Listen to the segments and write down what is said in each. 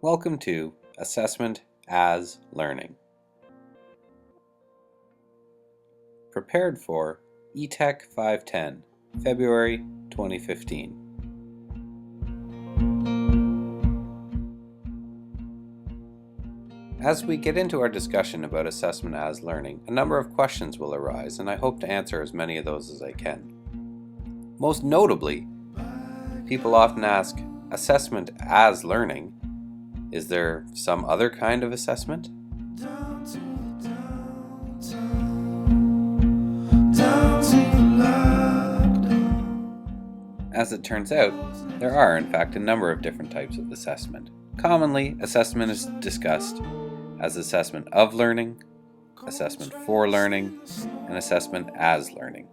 Welcome to Assessment as Learning. Prepared for ETech 510, February 2015. As we get into our discussion about assessment as learning, a number of questions will arise, and I hope to answer as many of those as I can. Most notably, people often ask, assessment as learning? Is there some other kind of assessment? As it turns out, there are in fact a number of different types of assessment. Commonly, assessment is discussed as assessment of learning, assessment for learning, and assessment as learning.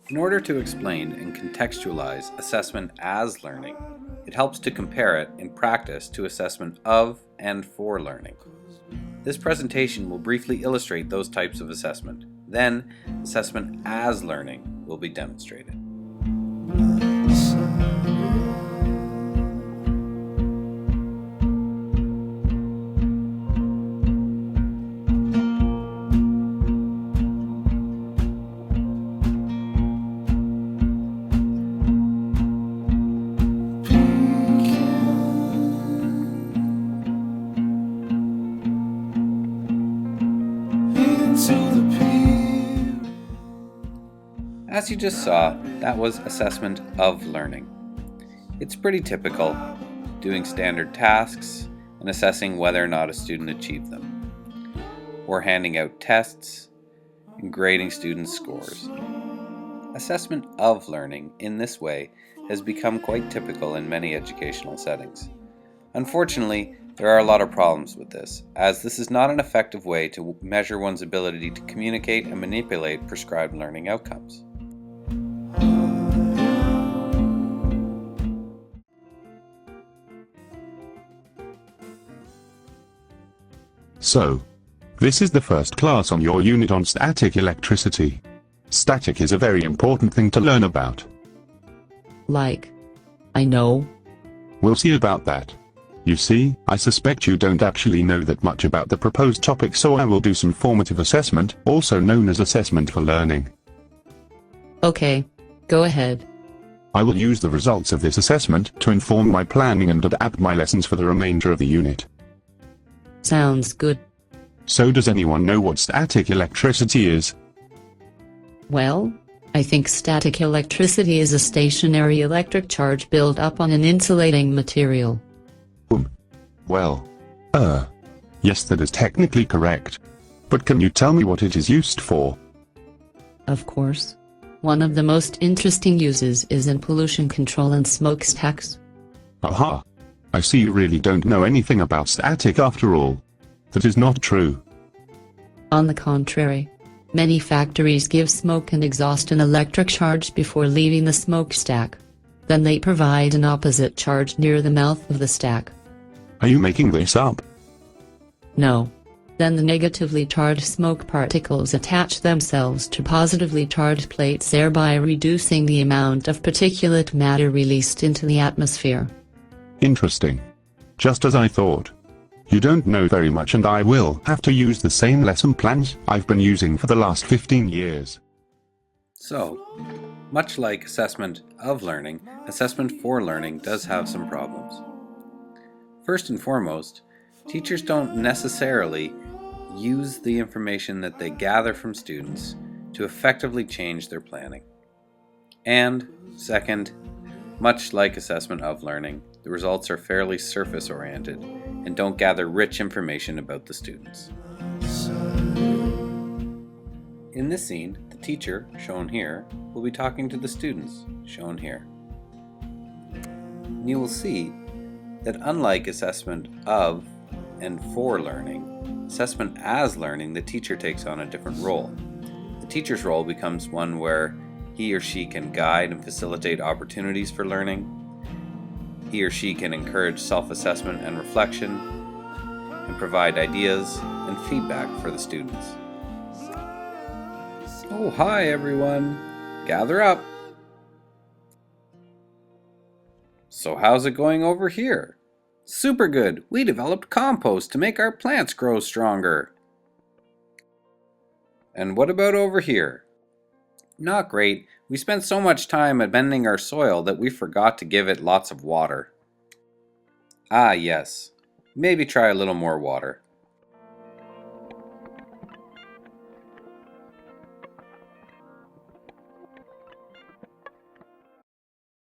In order to explain and contextualize assessment as learning, it helps to compare it in practice to assessment of and for learning. This presentation will briefly illustrate those types of assessment. Then, assessment as learning will be demonstrated. As you just saw, that was assessment of learning. It's pretty typical, doing standard tasks and assessing whether or not a student achieved them, or handing out tests and grading students' scores. Assessment of learning in this way has become quite typical in many educational settings. Unfortunately, there are a lot of problems with this, as this is not an effective way to measure one's ability to communicate and manipulate prescribed learning outcomes. So, this is the first class on your unit on static electricity. Static is a very important thing to learn about. I know. We'll see about that. You see, I suspect you don't actually know that much about the proposed topic, so I will do some formative assessment, also known as assessment for learning. Okay, go ahead. I will use the results of this assessment to inform my planning and adapt my lessons for the remainder of the unit. Sounds good. So does anyone know what static electricity is? Well, I think static electricity is a stationary electric charge built up on an insulating material. Well, yes, that is technically correct. But can you tell me what it is used for? Of course. One of the most interesting uses is in pollution control and smokestacks. Aha! I see you really don't know anything about static after all. That is not true. On the contrary, many factories give smoke and exhaust an electric charge before leaving the smokestack. Then they provide an opposite charge near the mouth of the stack. Are you making this up? No. Then the negatively charged smoke particles attach themselves to positively charged plates, thereby reducing the amount of particulate matter released into the atmosphere. Interesting. Just as I thought. You don't know very much, and I will have to use the same lesson plans I've been using for the last 15 years. So, much like assessment of learning, assessment for learning does have some problems. First and foremost, teachers don't necessarily use the information that they gather from students to effectively change their planning. And second, much like assessment of learning, the results are fairly surface-oriented and don't gather rich information about the students. In this scene, the teacher, shown here, will be talking to the students, shown here. And you will see that unlike assessment of and for learning, assessment as learning, the teacher takes on a different role. The teacher's role becomes one where he or she can guide and facilitate opportunities for learning. He or she can encourage self-assessment and reflection, and provide ideas and feedback for the students. Oh, hi everyone! Gather up! So how's it going over here? Super good! We developed compost to make our plants grow stronger. And what about over here? Not great. We spent so much time amending our soil that we forgot to give it lots of water. Ah, yes. Maybe try a little more water.